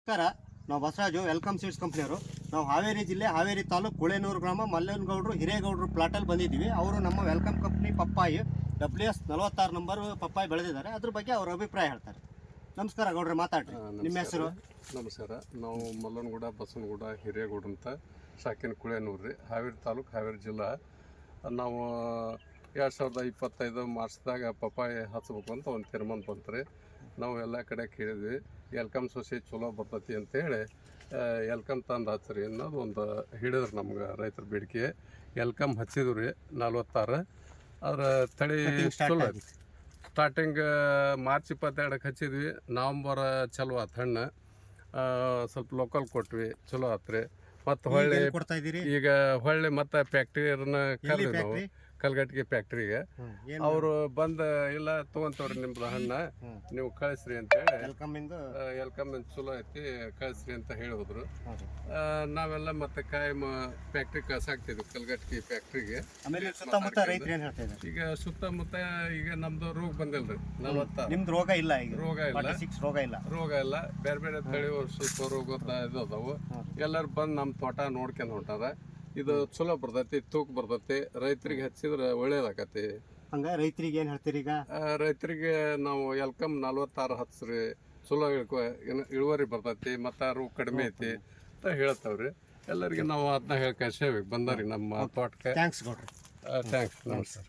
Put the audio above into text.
ನಮಸ್ಕಾರ. ನಾವು Basavaraju welcome seeds ಕಂಪ್ನಿಯವರು. ನಾವು ಹಾವೇರಿ ಜಿಲ್ಲೆ ಹಾವೇರಿ ತಾಲೂಕು ಕುಳೇನೂರು ಗ್ರಾಮ ಮಲ್ಲನಗೌಡರು ಹಿರೇಗೌಡರು ಪ್ಲಾಟಲ್ಲಿ ಬಂದಿದ್ದೀವಿ. ಅವರು ನಮ್ಮ ವೆಲ್ಕಮ್ ಕಂಪ್ನಿ ಪಪ್ಪಾಯಿ WS 46 ನಂಬರ್ ಪಪ್ಪಾಯಿ ಬೆಳೆದಿದ್ದಾರೆ. ಅದ್ರ ಬಗ್ಗೆ ಅವ್ರ ಅಭಿಪ್ರಾಯ ಹೇಳ್ತಾರೆ. ನಮಸ್ಕಾರ ಗೌಡ್ರೆ, ಮಾತಾಡ್ರಿ. ನಿಮ್ಮ ಹೆಸರು? ನಮಸ್ಕಾರ. ನಾವು ಮಲ್ಲನಗೌಡ ಬಸವನಗೌಡ ಹಿರೇಗೌಡ ಅಂತ ಶಾಖೆನ ಕುಳೇನೂರು ರೀ, ಹಾವೇರಿ ತಾಲೂಕು ಹಾವೇರಿ ಜಿಲ್ಲಾ. ನಾವು 2025 ಮಾರ್ಚ್ದಾಗ ಪಪ್ಪಾಯಿ ಹಚ್ಬೇಕು ಅಂತ ಒಂದು ತೀರ್ಮಾನ ಬಂತು ರೀ. ನಾವು ಎಲ್ಲ ಕಡೆ ಕೇಳಿದ್ವಿ, ಎಲ್ಕಮ್ ಸೊಸೆ ಚಲೋ ಬರ್ತೈತಿ ಅಂತೇಳಿ ಎಲ್ಕಮ್ ತಂದು ಹಚ್ಚಿರಿ ಅನ್ನೋದು ಒಂದು ಹಿಡಿದ್ರು ನಮ್ಗೆ ರೈತರ ಬೇಡಿಕೆ. ಎಲ್ಕಮ್ ಹಚ್ಚಿದ್ವಿ ರೀ 46. ಅದ್ರ ತಳಿ ಚಲೋ ಸ್ಟಾರ್ಟಿಂಗ್ ಮಾರ್ಚ್ 22ಕ್ಕೆ ಹಚ್ಚಿದ್ವಿ. ನವಂಬರ್ ಚಲೋ ಆತು ಹಣ್ಣು. ಸ್ವಲ್ಪ ಲೋಕಲ್ ಕೊಟ್ವಿ, ಚಲೋ ಆತ್ರಿ. ಮತ್ತು ಹೊಳ್ಳಿ ಈಗ ಹೊಳ್ಳಿ ಮತ್ತು ಫ್ಯಾಕ್ಟ್ರಿಯವ್ರನ್ನ ಕರೆದ್ವಿ ನಾವು, ಕಲ್ಗಟ್ಟಿಗೆ ಫ್ಯಾಕ್ಟ್ರಿಗೆ. ಅವರು ಬಂದು ಇಲ್ಲ ತೊಗೊಂತವ್ರಿ ನಿಮ್ದು ಹಣ್ಣು, ನೀವು ಕಳಿಸ್ರಿ ಅಂತೇಳಿ ಎಲ್ಕಮ್ ಚಲೋ ಐತಿ ಕಳಿಸ್ರಿ ಅಂತ ಹೇಳಿದ್ರು. ನಾವೆಲ್ಲ ಮತ್ತೆ ಕಾಯಂ ಫ್ಯಾಕ್ಟ್ರಿ ಕಳ್ಸಾಕ್ತಿದ್ವಿ ಕಲ್ಗಟ್ಟಿಗೆ ಫ್ಯಾಕ್ಟ್ರಿಗೆ. ಈಗ ಸುತ್ತಮುತ್ತ ಈಗ ನಮ್ದು ರೋಗ ಬಂದಿಲ್ರಿ 46. ರೋಗ ಇಲ್ಲ ಬೇರೆ ಬೇರೆ ತಳಿ ಸ್ವಲ್ಪ ರೋಗದ ಇದಾವು. ಎಲ್ಲರೂ ಬಂದು ನಮ್ಮ ತೋಟ ನೋಡ್ಕೊಂಡು ಹೊಂಟಾರ. ಇದು ಚಲೋ ಬರ್ತೈತಿ, ತೂಕ ಬರ್ತೈತಿ, ರೈತರಿಗೆ ಹಚ್ಚಿದ್ರೆ ಒಳ್ಳೇದಾಗತಿ. ಹಂಗ ರೈತರಿಗೆ ಏನು ಹೇಳ್ತೀರಿ? ಈಗ ರೈತರಿಗೆ ನಾವು ಎಲ್ಕಮ್ 46 ಹಚ್ಚ್ರಿ, ಚಲೋ ಇಳುವರಿ ಬರ್ತೈತಿ, ಮತ್ತು ರೋಗ ಕಡಿಮೆ ಐತಿ ಅಂತ ಹೇಳ್ತಾವ್ರಿ. ಎಲ್ಲರಿಗೆ ನಾವು ಅದನ್ನ ಹೇಳಿ ಕಳ್ಸೇವಿ ಬಂದಾರಿ ನಮ್ಮ ತೋಟಕ್ಕೆ. ಥ್ಯಾಂಕ್ಸ್ ಗೌಡ್ರಿ. ಥ್ಯಾಂಕ್ಸ್, ನಮಸ್ಕಾರ.